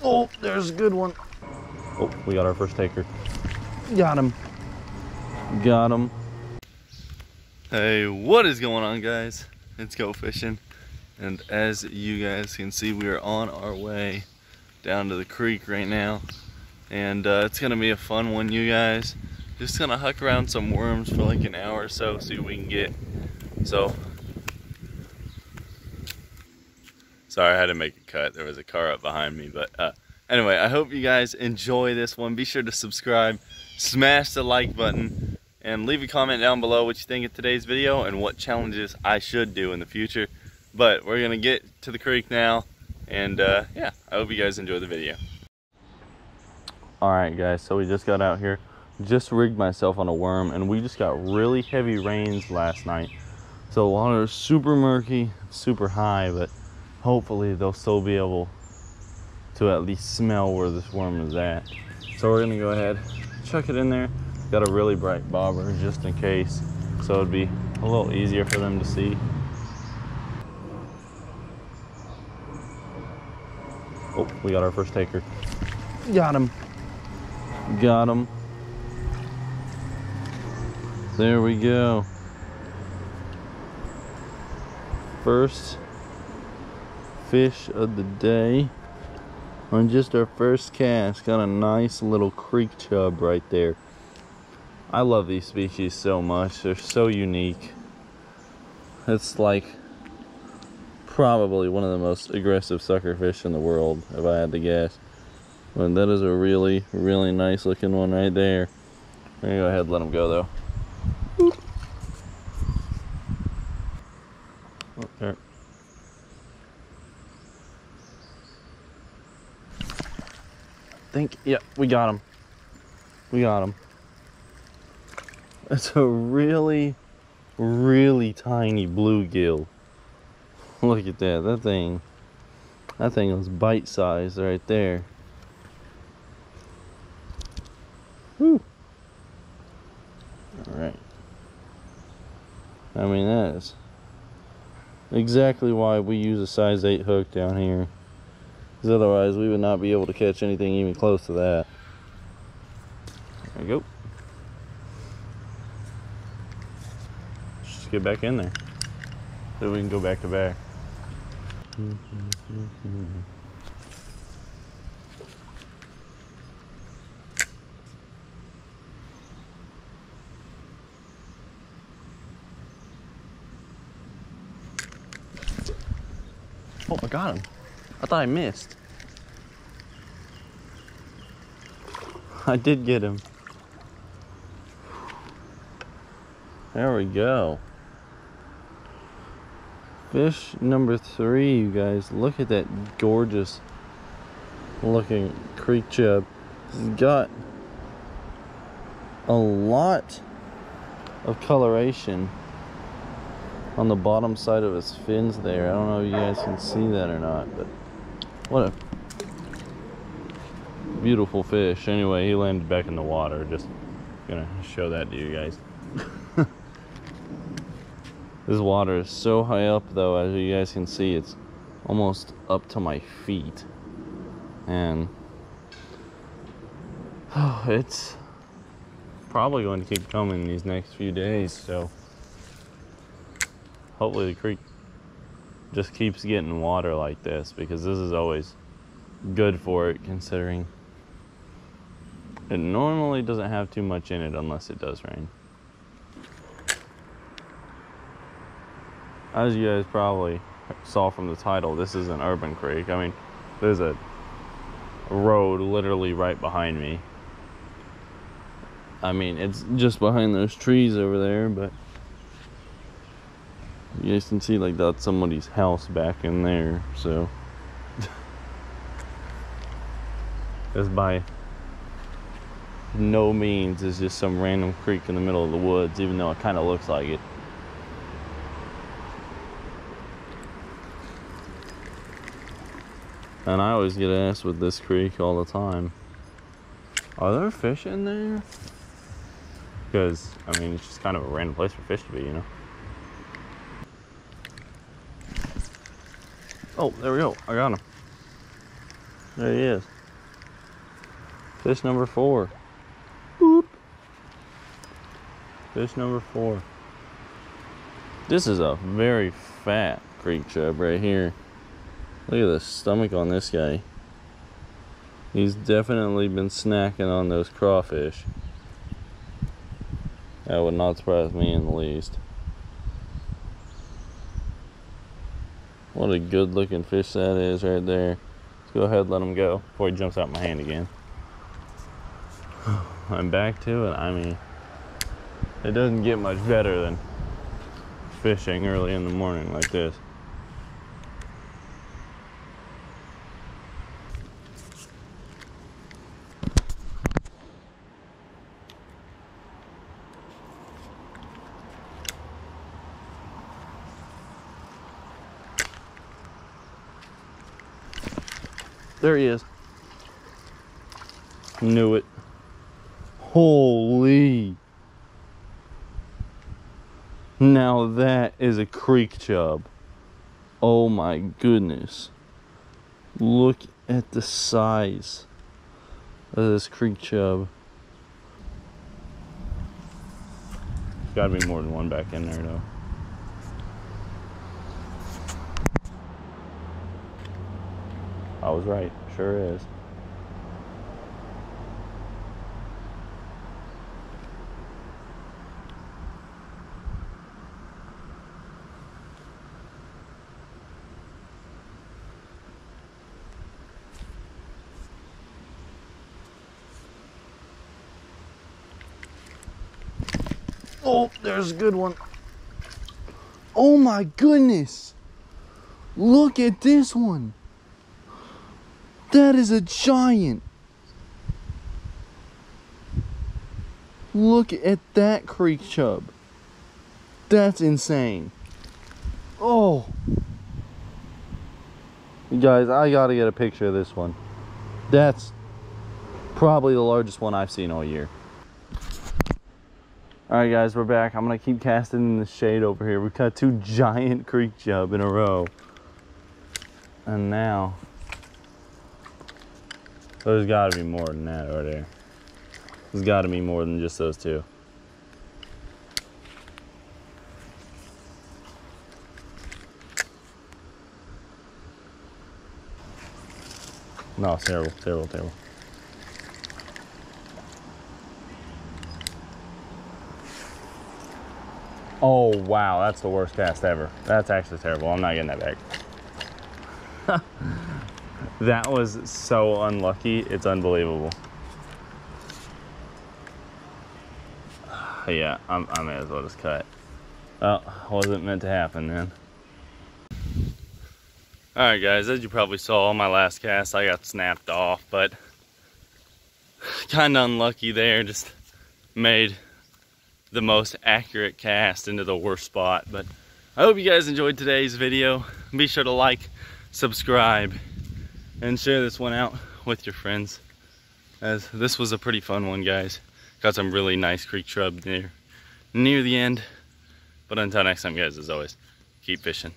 Oh, there's a good one. Oh, we got our first taker. Got him. Got him. Hey, what is going on, guys? It's Go Fishing. And as you guys can see, we are on our way down to the creek right now. And it's gonna be a fun one, you guys. Just gonna huck around some worms for like an hour or so, see what we can get. So, sorry, I had to make a cut. There was a car up behind me, but anyway, I hope you guys enjoy this one. Be sure to subscribe, smash the like button, and leave a comment down below what you think of today's video and what challenges I should do in the future. But we're gonna get to the creek now, and yeah, I hope you guys enjoy the video. Alright guys, so we just got out here, just rigged myself on a worm, and we just got really heavy rains last night. So the water is super murky, super high, but hopefully they'll still be able to at least smell where this worm is at. So we're gonna go ahead, chuck it in there. Got a really bright bobber just in case, so it'd be a little easier for them to see. Oh, we got our first taker. Got him. Got him. There we go. First fish of the day on just our first cast. Got a nice little creek chub right there. I love these species so much. They're so unique. It's like probably one of the most aggressive sucker fish in the world, if I had to guess. But that is a really, really nice looking one right there. I'm gonna go ahead and let him go though. Boop. Oh, there. Yeah, we got him. We got him. It's a really, really tiny bluegill. Look at that. That thing was bite-sized right there. Whew. Alright. I mean, that is exactly why we use a size 8 hook down here. Because otherwise we would not be able to catch anything even close to that. There we go. Let's just get back in there. So we can go back to back. Oh, I got him. I thought I missed. I did get him. There we go. Fish number 3, you guys. Look at that gorgeous looking creek chub. He's got a lot of coloration on the bottom side of his fins there. I don't know if you guys can see that or not, but what a beautiful fish. Anyway, he landed back in the water. Just gonna show that to you guys. This water is so high up though, as you guys can see, it's almost up to my feet. And it's probably going to keep coming these next few days, so hopefully the creek just keeps getting water like this, because this is always good for it, considering it normally doesn't have too much in it unless it does rain. As you guys probably saw from the title, this is an urban creek. I mean, there's a road literally right behind me. I mean, it's just behind those trees over there, but you guys can see like that's somebody's house back in there, so it's by no means is just some random creek in the middle of the woods, even though it kind of looks like it. And I always get asked with this creek all the time, are there fish in there? Because, I mean, it's just kind of a random place for fish to be, you know? Oh, there we go. I got him. There he is. Fish number 4. Boop. Fish number 4. This is a very fat creek chub right here. Look at the stomach on this guy. He's definitely been snacking on those crawfish. That would not surprise me in the least. What a good looking fish that is right there. Let's go ahead and let him go before he jumps out my hand again. I'm back to it. I mean, it doesn't get much better than fishing early in the morning like this. There he is. Knew it. Holy. Now that is a creek chub. Oh my goodness. Look at the size of this creek chub. Gotta be more than one back in there though. I was right, sure is. Oh, there's a good one. Oh my goodness. Look at this one. That is a giant. Look at that creek chub. That's insane. Oh. You guys, I gotta get a picture of this one. That's probably the largest one I've seen all year. Alright guys, we're back. I'm gonna keep casting in the shade over here. We've got 2 giant creek chub in a row. And now, there's gotta be more than that right there. There's gotta be more than just those 2. No, it's terrible, terrible, terrible. Oh wow, that's the worst cast ever. That's actually terrible. I'm not getting that back. That was so unlucky, it's unbelievable. Yeah, I may as well just cut. Well, wasn't meant to happen then. Alright guys, as you probably saw on my last cast, I got snapped off, but kinda unlucky there, just made the most accurate cast into the worst spot. But I hope you guys enjoyed today's video. Be sure to like, subscribe, and share this one out with your friends, as this was a pretty fun one, guys. Got some really nice creek chub near the end. But until next time guys, as always, keep fishing.